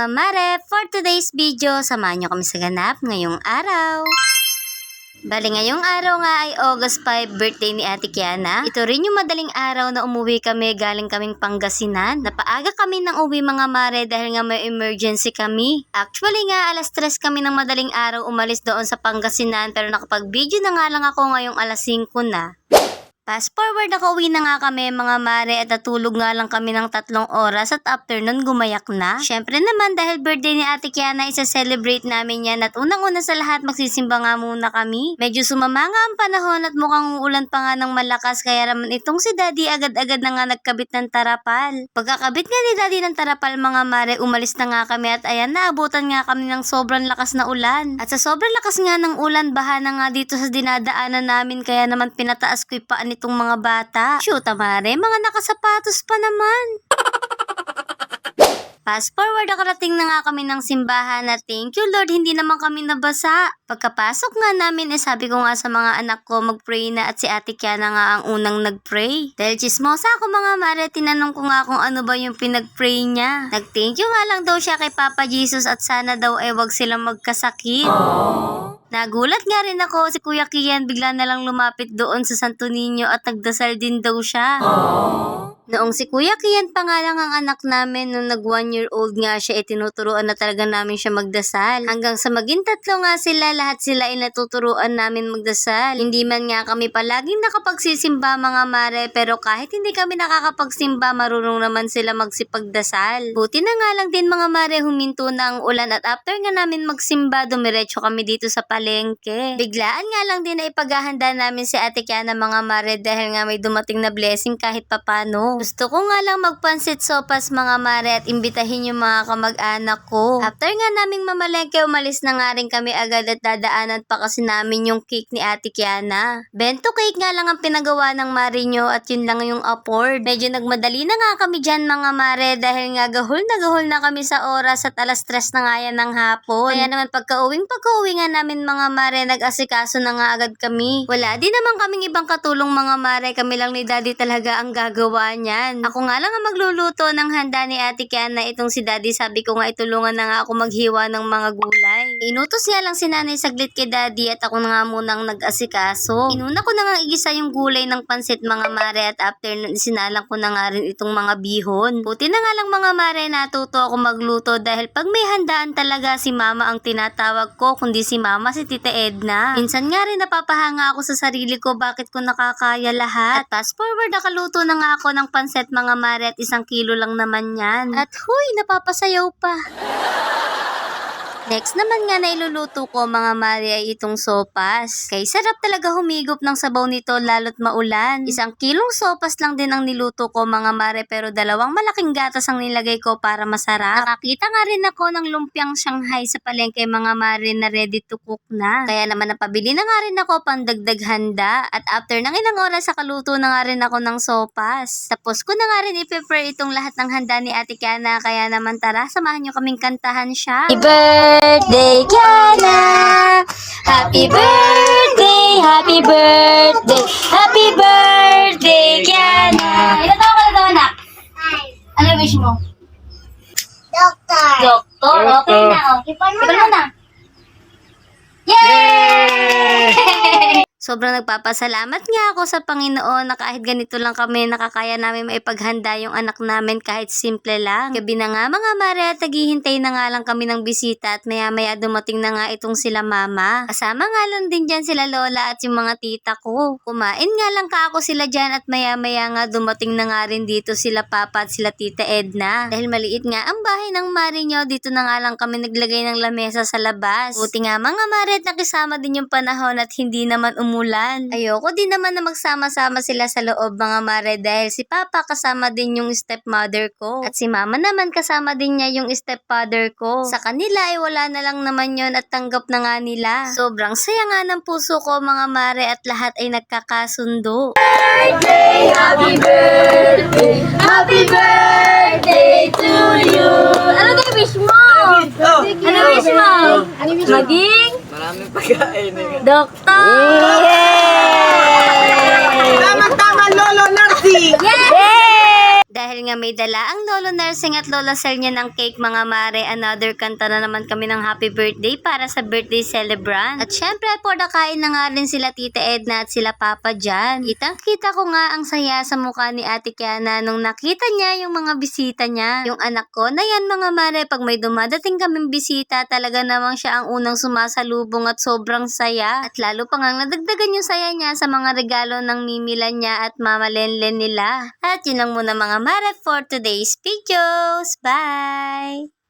mga mare, for today's video, samahan nyo kami sa ganap ngayong araw. Bali ngayong araw nga ay August 5, birthday ni Ate Kiana. Ito rin yung madaling araw na umuwi kami, galing kaming Pangasinan. Napaaga kami ng uwi mga mare dahil nga may emergency kami. Actually nga alas 3 kami ng madaling araw umalis doon sa Pangasinan, pero nakapag-video na nga lang ako ngayong alas 5 na. Fast forward, nakauwi na nga kami mga mare at natulog nga lang kami ng 3 oras at after nun gumayak na. Syempre naman dahil birthday ni Ate Kiana, isa-celebrate namin yan at unang-una sa lahat magsisimba nga muna kami. Medyo sumama nga ang panahon at mukhang uulan pa nga ng malakas, kaya naman itong si Daddy agad-agad na nga nagkabit ng tarapal. Pagkakabit nga ni Daddy ng tarapal mga mare, umalis na nga kami at ayan, naabutan nga kami ng sobrang lakas na ulan. At sa sobrang lakas nga ng ulan, baha na nga dito sa dinadaanan namin, kaya naman pinataas ko yung paan itong mga bata. Shoot, mare, mga nakasapatos pa naman. Fast forward, nakarating na nga kami ng simbahan na thank you Lord, hindi naman kami nabasa. Pagkapasok nga namin, sabi ko nga sa mga anak ko, mag-pray na, at si Ate Kiana nga ang unang nag-pray. Dahil chismosa ako mga mare, tinanong ko nga kung ano ba yung pinag-pray niya. Nag-thank you nga lang daw siya kay Papa Jesus at sana daw ay wag silang magkasakit. Nagulat nga rin ako, si Kuya Kian bigla na lang lumapit doon sa Santo Niño at nagdasal din daw siya. Noong si Kuya Kian pa nga lang ang anak namin, nung nag 1-year-old nga siya, tinuturuan na talaga namin siya magdasal. Hanggang sa maging 3 nga sila, lahat sila ay natuturuan namin magdasal. Hindi man nga kami palaging nakapagsisimba mga mare, pero kahit hindi kami nakakapagsimba, marunong naman sila magsipagdasal. Buti na nga lang din mga mare, huminto na ang ulan at after nga namin magsimba, dumiretso kami dito sa palengke. Biglaan nga lang din na ipaghahanda namin si Ate Kiana mga mare dahil nga may dumating na blessing kahit papano. Gusto ko nga lang magpansit sopas mga mare at imbitahin yung mga kamag-anak ko. After nga naming mamalengke, umalis na nga rin kami agad at dadaanan pa kasi namin yung cake ni Ate Kiana. Bento cake nga lang ang pinagawa ng mare nyo at yun lang yung afford. Medyo nagmadali na nga kami dyan mga mare dahil nga gahol na kami sa oras at alas 3 na nga yan ng hapon. Kaya naman pagka-uwi nga namin mga mare, nag-asikaso na nga agad kami. Wala din naman kaming ibang katulong mga mare, kami lang ni Daddy talaga ang gagawa niyan. Ako nga lang ang magluluto ng handa ni Ate Kiana, itong si Daddy sabi ko nga itulungan na nga ako maghiwa ng mga gulay. Inutos nga lang si Nanay saglit kay Daddy at ako na nga munang nag-asikaso. Inuna ko na nga igisa yung gulay ng pansit mga mare at after nun sinalang ko na nga rin itong mga bihon. Buti na nga lang mga mare, natuto ako magluto dahil pag may handaan talaga si Mama ang tinatawag ko, kundi si Mama si Tita Edna. Minsan nga rin napapahanga ako sa sarili ko, bakit ko nakakaya lahat. At fast forward, nakaluto na nga ako ng pansit mga mare at 1 kilo lang naman yan. At huy, napapasayaw pa. Next naman nga na iluluto ko mga mare ay itong sopas. Kay sarap talaga humigop ng sabaw nito lalo't maulan. 1 kilong sopas lang din ang niluto ko mga mare, pero 2 malaking gatas ang nilagay ko para masarap. Nakakita nga rin ako ng lumpiang Shanghai sa palengke mga mare na ready to cook na. Kaya naman napabili na nga rin ako pandagdag handa. At after ng ilang oras sa kaluto na nga rin ako ng sopas. Tapos ko na nga rin i-prepare itong lahat ng handa ni Ate Kiana, kaya naman tara, samahan nyo kaming kantahan siya. Birthday Kiana, happy birthday, happy birthday, happy birthday Kiana. Ilan taon ka na daw anak? Ano wish mo? Doctor. Doktor, okay na oh. Ipan mo na. Yay! Sobrang nagpapasalamat nga ako sa Panginoon na kahit ganito lang kami, nakakaya namin maipaghanda yung anak namin kahit simple lang. Gabi na nga mga mare at naghihintay na nga lang kami ng bisita at maya-maya dumating na nga itong sila Mama. Kasama nga lang din dyan sila Lola at yung mga tita ko. Kumain nga lang ka ako sila dyan at maya-maya nga dumating na nga rin dito sila Papa at sila Tita Edna. Dahil maliit nga ang bahay ng mare nyo, dito na nga lang kami naglagay ng lamesa sa labas. Buti nga mga mare at nakisama din yung panahon at hindi naman umulan. Ayoko din naman na magsama-sama sila sa loob mga mare dahil si Papa kasama din yung stepmother ko at si Mama naman kasama din niya yung stepfather ko. Sa kanila ay wala na lang naman yon at tanggap na nga nila. Sobrang saya nga ng puso ko mga mare at lahat ay nagkakasundo. Birthday, happy birthday, happy birthday to you. Ano daw wish mo? Ano wish mo? Maging Maraming pagkain. doktor! Tama-tama, Lolo Narsi. Yay! Dahil dahil nga may dala ang Lolo Nursing at Lola Sel niya ng cake mga mare, another kanta na naman kami ng happy birthday para sa birthday celebrant. At syempre for the kain na nga rin sila Tita Edna at sila Papa dyan. Kitang-kita ko nga ang saya sa mukha ni Ate Kiana nung nakita niya yung mga bisita niya. Yung anak ko na yan mga mare, pag may dumadating kaming bisita, talaga namang siya ang unang sumasalubong at sobrang saya. At lalo pa nga nadagdagan yung saya niya sa mga regalo ng Mimila niya at Mama Lenlen nila. At yun lang muna mga mare for today's videos. Bye!